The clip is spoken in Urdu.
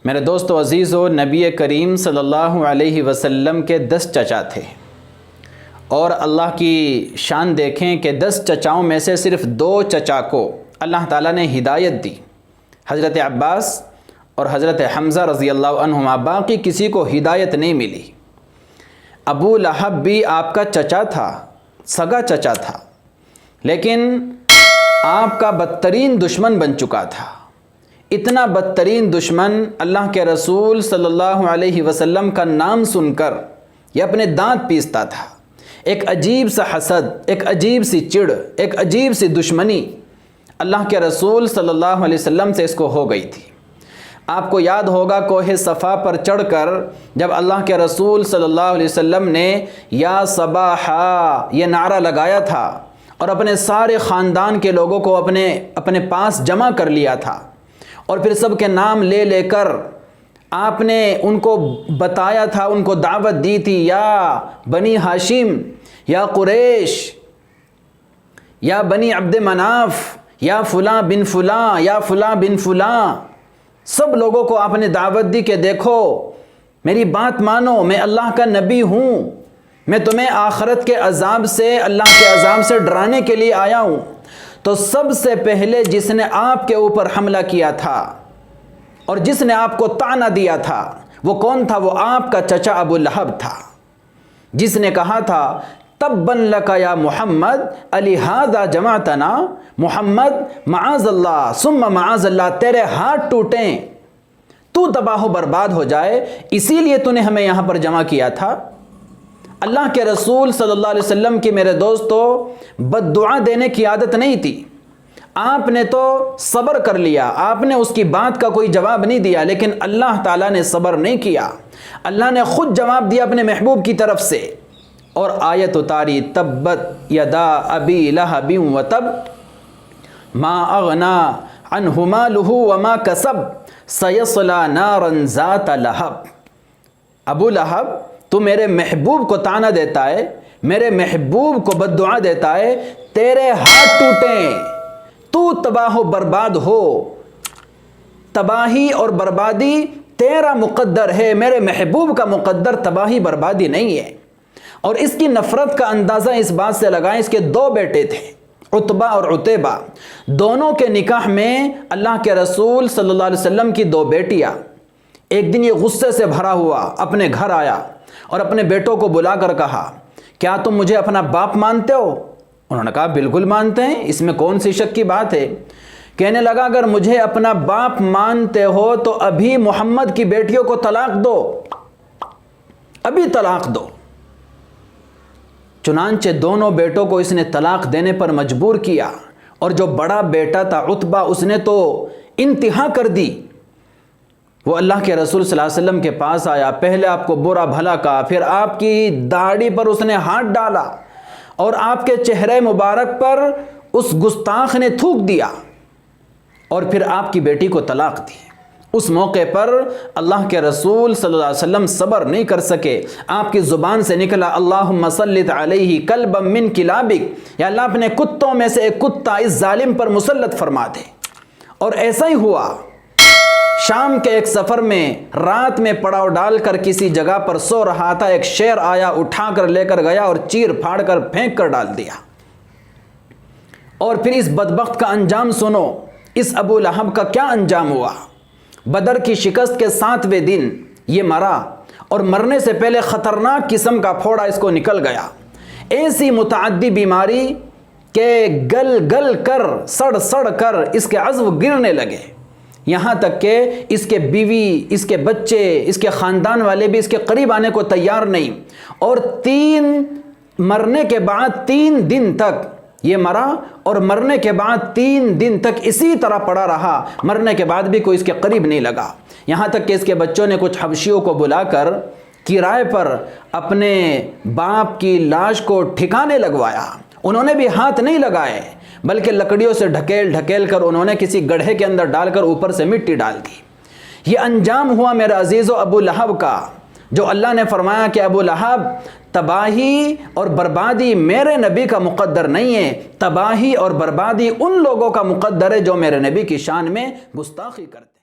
میرے دوستو عزیزو، نبی کریم صلی اللہ علیہ وسلم کے 10 چچا تھے، اور اللہ کی شان دیکھیں کہ 10 چچاؤں میں سے صرف 2 چچا کو اللہ تعالیٰ نے ہدایت دی، حضرت عباس اور حضرت حمزہ رضی اللہ عنہما، باقی کسی کو ہدایت نہیں ملی۔ ابو لہب بھی آپ کا چچا تھا، سگا چچا تھا، لیکن آپ کا بدترین دشمن بن چکا تھا۔ اتنا بدترین دشمن، اللہ کے رسول صلی اللہ علیہ وسلم کا نام سن کر یہ اپنے دانت پیستا تھا۔ ایک عجیب سا حسد، ایک عجیب سی چڑ، ایک عجیب سی دشمنی اللہ کے رسول صلی اللہ علیہ وسلم سے اس کو ہو گئی تھی۔ آپ کو یاد ہوگا کوہ صفا پر چڑھ کر جب اللہ کے رسول صلی اللہ علیہ وسلم نے یا صباحا یہ نعرہ لگایا تھا اور اپنے سارے خاندان کے لوگوں کو اپنے پاس جمع کر لیا تھا، اور پھر سب کے نام لے لے کر آپ نے ان کو بتایا تھا، ان کو دعوت دی تھی، یا بنی ہاشم، یا قریش، یا بنی عبد مناف، یا فلاں بن فلاں، یا فلاں بن فلاں، سب لوگوں کو آپ نے دعوت دی کہ دیکھو میری بات مانو، میں اللہ کا نبی ہوں، میں تمہیں آخرت کے عذاب سے، اللہ کے عذاب سے ڈرانے کے لیے آیا ہوں۔ تو سب سے پہلے جس نے آپ کے اوپر حملہ کیا تھا اور جس نے آپ کو طعنہ دیا تھا وہ کون تھا؟ وہ آپ کا چچا ابو لہب تھا، جس نے کہا تھا تباً لک یا محمد الہذا جمعتنا، محمد معاذ اللہ ثم معاذ اللہ، تیرے ہاتھ ٹوٹیں، تو تباہ و برباد ہو جائے، اسی لیے تو نے ہمیں یہاں پر جمع کیا تھا۔ اللہ کے رسول صلی اللہ علیہ وسلم کی میرے دوستو بد دعا دینے کی عادت نہیں تھی۔ آپ نے تو صبر کر لیا، آپ نے اس کی بات کا کوئی جواب نہیں دیا، لیکن اللہ تعالیٰ نے صبر نہیں کیا، اللہ نے خود جواب دیا اپنے محبوب کی طرف سے، اور آیت اتاری تبت یدا ابی لہب وتب ما اغنا عنہ مالہ وما کسب سیصلی نارا ذات لہب۔ ابو لہب، تو میرے محبوب کو طعنہ دیتا ہے، میرے محبوب کو بد دعا دیتا ہے، تیرے ہاتھ ٹوٹیں، تو تباہ و برباد ہو، تباہی اور بربادی تیرا مقدر ہے، میرے محبوب کا مقدر تباہی بربادی نہیں ہے۔ اور اس کی نفرت کا اندازہ اس بات سے لگائیں، اس کے 2 بیٹے تھے، عتبہ اور عتیبہ، دونوں کے نکاح میں اللہ کے رسول صلی اللہ علیہ وسلم کی 2 بیٹیاں۔ ایک دن یہ غصے سے بھرا ہوا اپنے گھر آیا اور اپنے بیٹوں کو بلا کر کہا کیا تم مجھے اپنا باپ مانتے ہو؟ انہوں نے کہا بالکل مانتے ہیں، اس میں کون سی شک کی بات ہے۔ کہنے لگا اگر مجھے اپنا باپ مانتے ہو تو ابھی محمد کی بیٹیوں کو طلاق دو، ابھی طلاق دو۔ چنانچہ دونوں بیٹوں کو اس نے طلاق دینے پر مجبور کیا، اور جو بڑا بیٹا تھا عتبہ، اس نے تو انتہا کر دی۔ وہ اللہ کے رسول صلی اللہ علیہ وسلم کے پاس آیا، پہلے آپ کو برا بھلا کہا، پھر آپ کی داڑھی پر اس نے ہاتھ ڈالا اور آپ کے چہرے مبارک پر اس گستاخ نے تھوک دیا، اور پھر آپ کی بیٹی کو طلاق دی۔ اس موقع پر اللہ کے رسول صلی اللہ علیہ وسلم صبر نہیں کر سکے، آپ کی زبان سے نکلا اللہم سلط علیہ کلبا من کلابک، یا اللہ اپنے کتوں میں سے ایک کتا اس ظالم پر مسلط فرما دے۔ اور ایسا ہی ہوا، شام کے ایک سفر میں رات میں پڑاؤ ڈال کر کسی جگہ پر سو رہا تھا، ایک شیر آیا، اٹھا کر لے کر گیا اور چیر پھاڑ کر پھینک کر ڈال دیا۔ اور پھر اس بدبخت کا انجام سنو، اس ابو لہب کا کیا انجام ہوا۔ بدر کی شکست کے 7ویں دن یہ مرا، اور مرنے سے پہلے خطرناک قسم کا پھوڑا اس کو نکل گیا، ایسی متعدی بیماری کہ گل گل کر، سڑ سڑ کر اس کے عضو گرنے لگے، یہاں تک کہ اس کے بیوی، اس کے بچے، اس کے خاندان والے بھی اس کے قریب آنے کو تیار نہیں۔ اور مرنے کے بعد 3 دن تک یہ مرا، اور مرنے کے بعد 3 دن تک اسی طرح پڑا رہا، مرنے کے بعد بھی کوئی اس کے قریب نہیں لگا، یہاں تک کہ اس کے بچوں نے کچھ حبشیوں کو بلا کر کرائے پر اپنے باپ کی لاش کو ٹھکانے لگوایا۔ انہوں نے بھی ہاتھ نہیں لگائے، بلکہ لکڑیوں سے ڈھکیل ڈھکیل کر انہوں نے کسی گڑھے کے اندر ڈال کر اوپر سے مٹی ڈال دی۔ یہ انجام ہوا میرے عزیزو ابو لہب کا، جو اللہ نے فرمایا کہ ابو لہب تباہی اور بربادی میرے نبی کا مقدر نہیں ہے، تباہی اور بربادی ان لوگوں کا مقدر ہے جو میرے نبی کی شان میں گستاخی کرتے ہیں۔